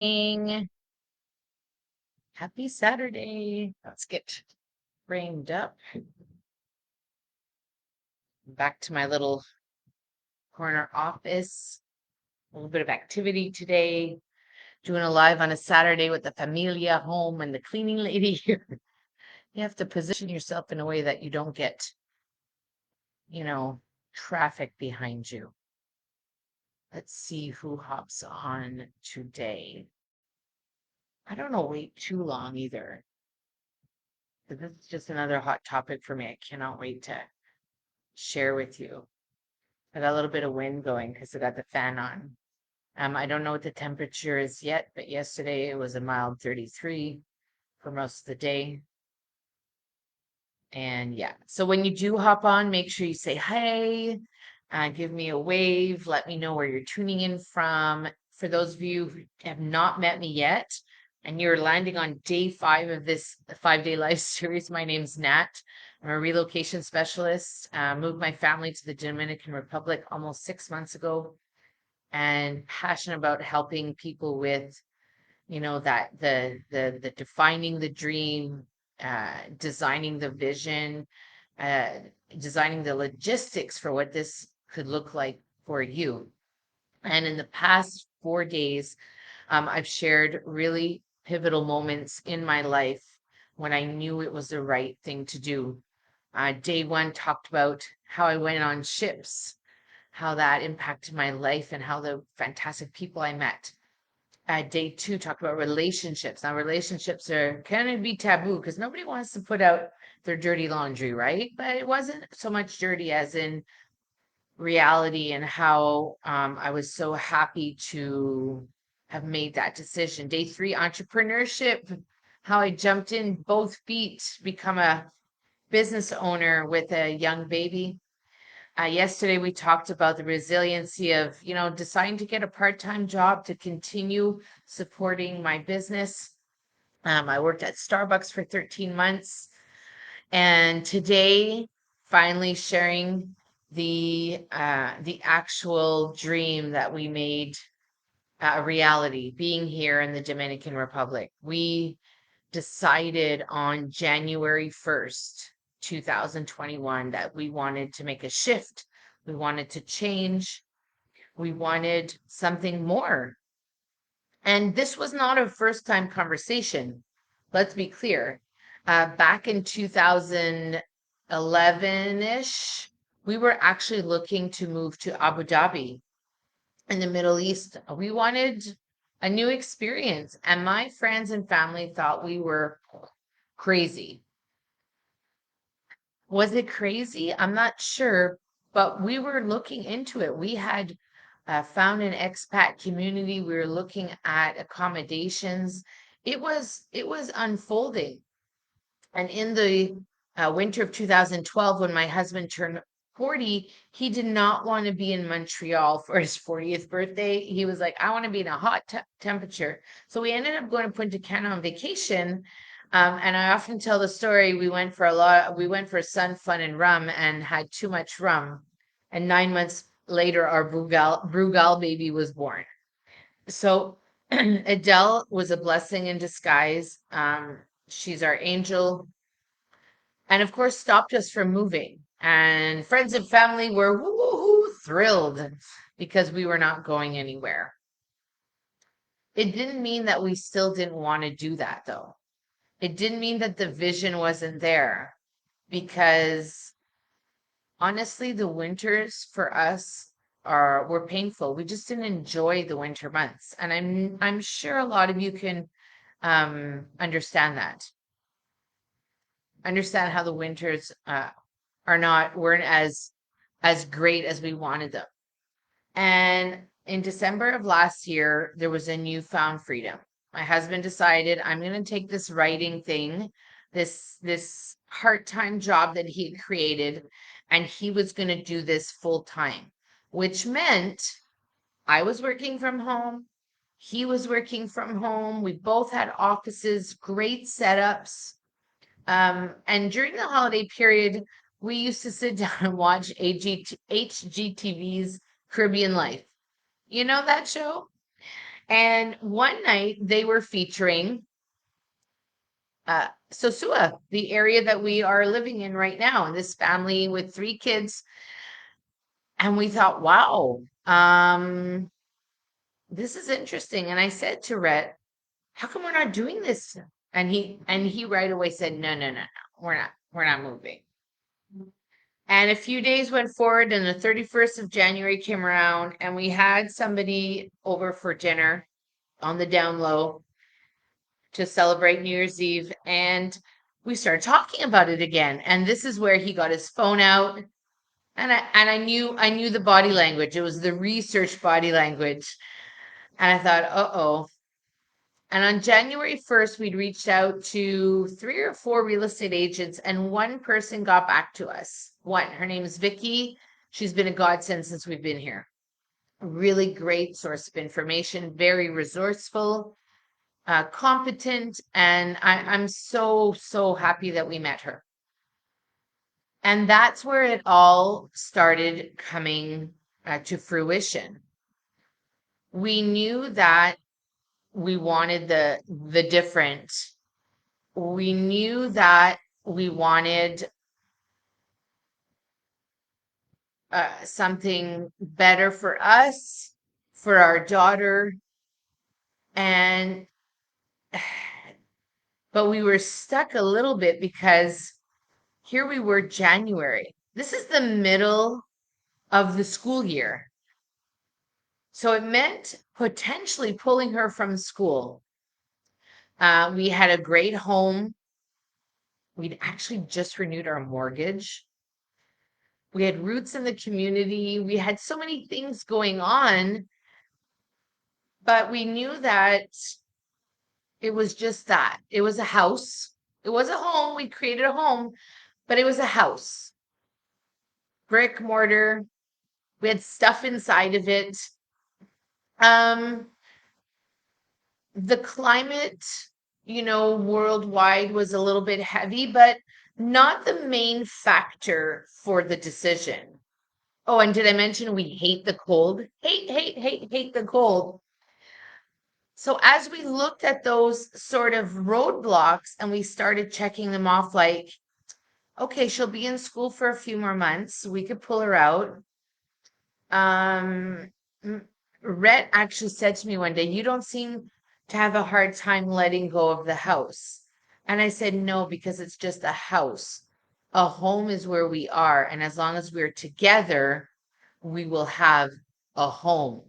Morning. Happy Saturday. Let's get framed up. Back to my little corner office. A little bit of activity today. Doing a live on a Saturday with the familia home and the cleaning lady here. You have to position yourself in a way that you don't get, you know, traffic behind you. Let's see who hops on today. I don't know, wait too long either. But this is just another hot topic for me. I cannot wait to share with you. I got a little bit of wind going because I got the fan on. I don't know what the temperature is yet, but yesterday it was a mild 33 for most of the day. And yeah, so when you do hop on, make sure you say hey, give me a wave, let me know where you're tuning in from. For those of you who have not met me yet, and you're landing on day 5 of this 5-day life series, my name's Nat. I'm a relocation specialist. Moved my family to the Dominican Republic almost 6 months ago, and passionate about helping people with, that the defining the dream, designing the vision, uh, designing the logistics for what this could look like for you. And in the past 4 days, I've shared really pivotal moments in my life when I knew it was the right thing to do. Day 1 talked about how I went on ships, how that impacted my life, and how the fantastic people I met. Day 2 talked about relationships. Now, relationships are kind of be taboo because nobody wants to put out their dirty laundry, right? But it wasn't so much dirty as in reality, and how I was so happy to have made that decision. Day 3, entrepreneurship, how I jumped in both feet, become a business owner with a young baby. Yesterday, we talked about the resiliency of, deciding to get a part-time job to continue supporting my business. I worked at Starbucks for 13 months. And today, finally sharing the actual dream that we made a reality, being here in the Dominican Republic. We decided on January 1st, 2021, that we wanted to make a shift. We wanted to change. We wanted something more. And this was not a first time conversation. Let's be clear. Back in 2011-ish, we were actually looking to move to Abu Dhabi in the Middle East. We wanted a new experience, and my friends and family thought we were crazy. Was it crazy? I'm not sure, but we were looking into it. We had found an expat community. We were looking at accommodations. It was unfolding. And in the winter of 2012, when my husband turned 40, he did not want to be in Montreal for his 40th birthday. He was like, I want to be in a hot temperature. So we ended up going to Punta Cana on vacation. And I often tell the story. We went for sun, fun, and rum, and had too much rum. And 9 months later, our Brugal baby was born. So Adele was a blessing in disguise. She's our angel, and of course stopped us from moving. And friends and family were woo thrilled because we were not going anywhere. It didn't mean that we still didn't want to do that, though. It didn't mean that the vision wasn't there, because honestly, the winters for us are were painful. We just didn't enjoy the winter months, and I'm sure a lot of you can understand that. Understand how the winters weren't as great as we wanted them. And in December of last year, there was a newfound freedom. My husband decided, I'm going to take this writing thing, this part-time job that he had created, and he was going to do this full time, which meant I was working from home. He was working from home. We both had offices, great setups. And during the holiday period, we used to sit down and watch HGTV's Caribbean Life. You know that show? And one night they were featuring Sosua, the area that we are living in right now, and this family with three kids. And we thought, wow, this is interesting. And I said to Rhett, how come we're not doing this? And he right away said, no, no, no, no, we're not moving. And a few days went forward, and the 31st of January came around, and we had somebody over for dinner on the down low to celebrate New Year's Eve. And we started talking about it again. And this is where he got his phone out. And I knew the body language. It was the research body language. And I thought, uh-oh. And on January 1st, we'd reached out to 3 or 4 real estate agents, and one person got back to us. One, her name is Vicky. She's been a godsend since we've been here. A really great source of information, very resourceful, competent, and I'm so, so happy that we met her. And that's where it all started coming to fruition. We knew that we wanted the different. We knew that we wanted something better for us, for our daughter, and but we were stuck a little bit because here we were January. This is the middle of the school year. So it meant potentially pulling her from school. We had a great home. We'd actually just renewed our mortgage. We had roots in the community. We had so many things going on, but we knew that it was just that. It was a house. It was a home. We created a home, but it was a house. Brick, mortar. We had stuff inside of it. Um, the climate, worldwide was a little bit heavy, but not the main factor for the decision. Oh, and did I mention we hate the cold? Hate, hate, hate, hate the cold. So as we looked at those sort of roadblocks and we started checking them off, like, okay, she'll be in school for a few more months. We could pull her out. Um, Rhett actually said to me one day, you don't seem to have a hard time letting go of the house. And I said, no, because it's just a house. A home is where we are. And as long as we're together, we will have a home.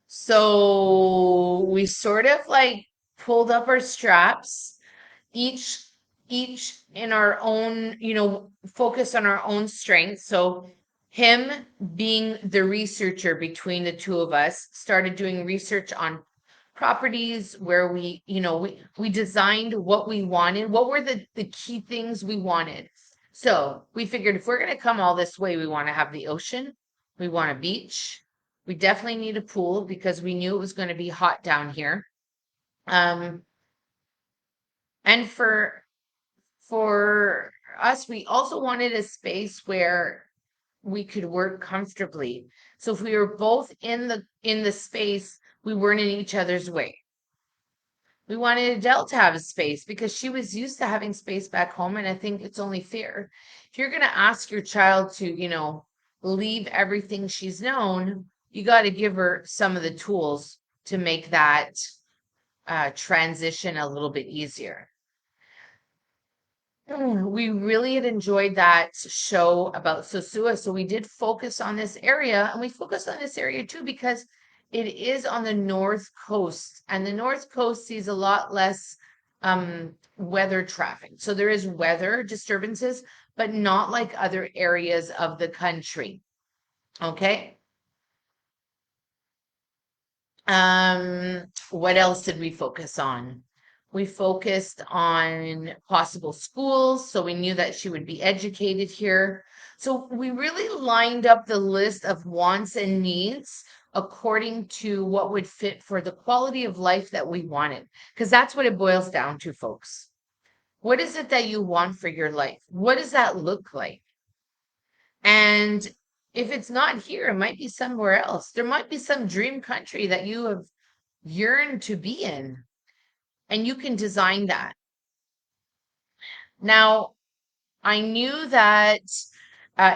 So we sort of like pulled up our straps, each in our own, focus on our own strengths. So him being the researcher between the two of us started doing research on properties where we designed what we wanted, what were the key things we wanted. So we figured if we're going to come all this way, we want to have the ocean, we want a beach, we definitely need a pool because we knew it was going to be hot down here. um and for us, we also wanted a space where we could work comfortably. So if we were both in the space, we weren't in each other's way. We wanted Adele to have a space because she was used to having space back home, and I think it's only fair. If you're going to ask your child to, leave everything she's known, you got to give her some of the tools to make that transition a little bit easier. We really had enjoyed that show about Sosua. So we did focus on this area, and we focused on this area too because it is on the north coast, and the north coast sees a lot less weather traffic. So there is weather disturbances, but not like other areas of the country. Okay. What else did we focus on? We focused on possible schools, so we knew that she would be educated here. So we really lined up the list of wants and needs according to what would fit for the quality of life that we wanted, because that's what it boils down to, folks. What is it that you want for your life? What does that look like? And If it's not here, it might be somewhere else. There might be some dream country that you have yearned to be in, and you can design that. Now, I knew that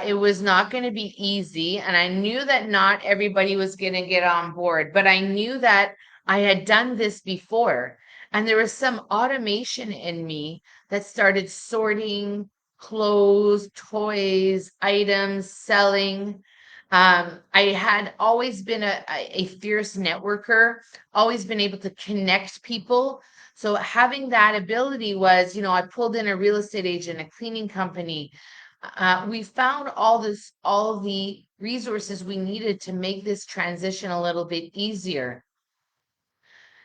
it was not going to be easy, and I knew that not everybody was going to get on board, but I knew that I had done this before, and there was some automation in me that started sorting clothes, toys, items, selling. I had always been a fierce networker, always been able to connect people. So having that ability was, I pulled in a real estate agent, a cleaning company. We found all the resources we needed to make this transition a little bit easier.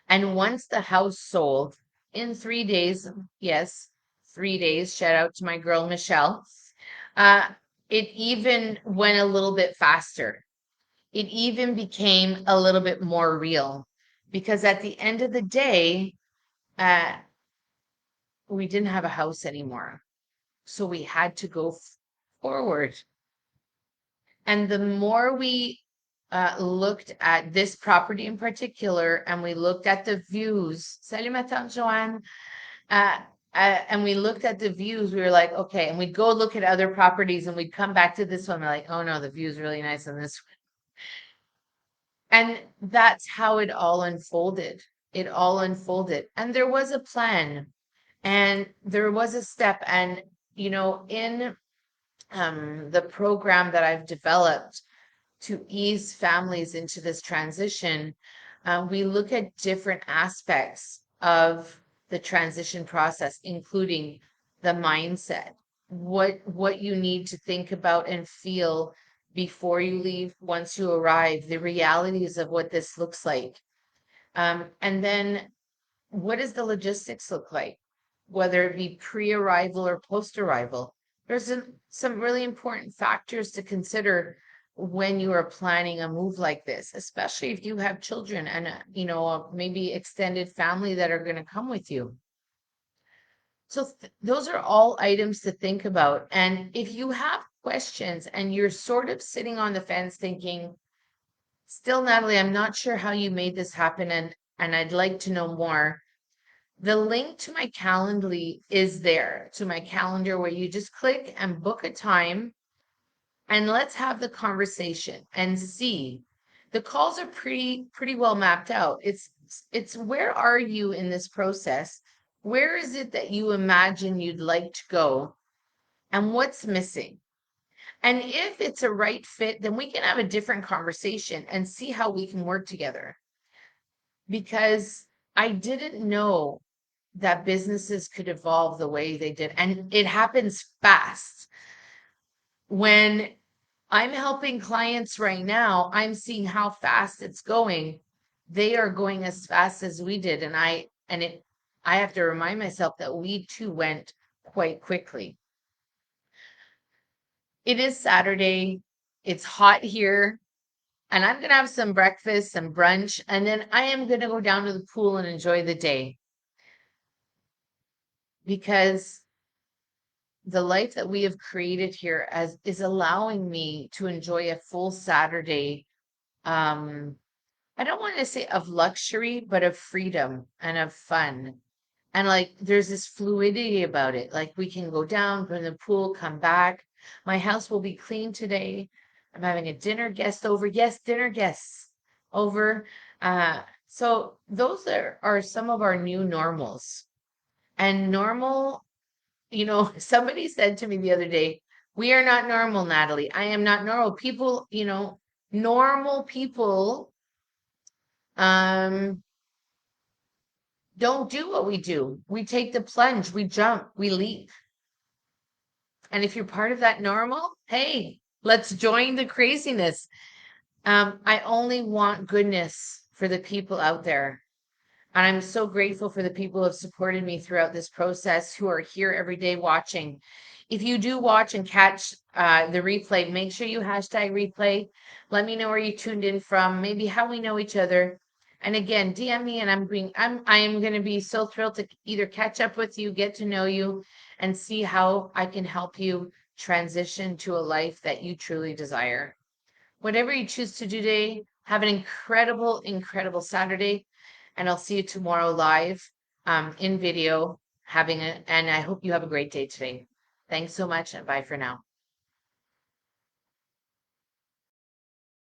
And once the house sold in 3 days, yes, 3 days, shout out to my girl, Michelle, uh, it even went a little bit faster. It even became a little bit more real because at the end of the day, uh, we didn't have a house anymore. So we had to go forward. And the more we looked at this property in particular, and we looked at the views, salut ma tante Joanne, and we looked at the views, we were like, okay, and we'd go look at other properties and we'd come back to this one, we're like, oh no, the view is really nice on this one. And that's how it all unfolded. It all unfolded. And there was a plan and there was a step. And, in the program that I've developed to ease families into this transition, we look at different aspects of the transition process, including the mindset, what you need to think about and feel before you leave, once you arrive, the realities of what this looks like. And then what does the logistics look like, whether it be pre-arrival or post-arrival? There's some really important factors to consider when you are planning a move like this, especially if you have children and maybe extended family that are going to come with you. So those are all items to think about. And if you have questions and you're sort of sitting on the fence thinking, still, Natalie, I'm not sure how you made this happen, and I'd like to know more. The link to my Calendly is there, to my calendar, where you just click and book a time and let's have the conversation and see. The calls are pretty well mapped out. It's where are you in this process? Where is it that you imagine you'd like to go? And what's missing? And if it's a right fit, then we can have a different conversation and see how we can work together. Because I didn't know that businesses could evolve the way they did. And it happens fast. When I'm helping clients right now, I'm seeing how fast it's going. They are going as fast as we did. I have to remind myself that we too went quite quickly. It is Saturday. It's hot here. And I'm going to have some breakfast, some brunch, and then I am going to go down to the pool and enjoy the day because the life that we have created here as is allowing me to enjoy a full Saturday. I don't want to say of luxury, but of freedom and of fun. And like there's this fluidity about it. Like we can go down, go in the pool, come back. My house will be clean today. I'm having a dinner guest over. Yes, dinner guests over. So those are some of our new normals. And normal, somebody said to me the other day, we are not normal, Natalie. I am not normal. People, normal people um don't do what we do. We take the plunge, we jump, we leap. And if you're part of that normal, hey, let's join the craziness. I only want goodness for the people out there. And I'm so grateful for the people who have supported me throughout this process, who are here every day watching. If you do watch and catch the replay, make sure you hashtag replay. Let me know where you tuned in from, maybe how we know each other. And again, DM me, and I am going to be so thrilled to either catch up with you, get to know you, and see how I can help you transition to a life that you truly desire. whatever you choose to do today, have an incredible, incredible Saturday. And I'll see you tomorrow live in video, and I hope you have a great day today. Thanks so much and bye for now.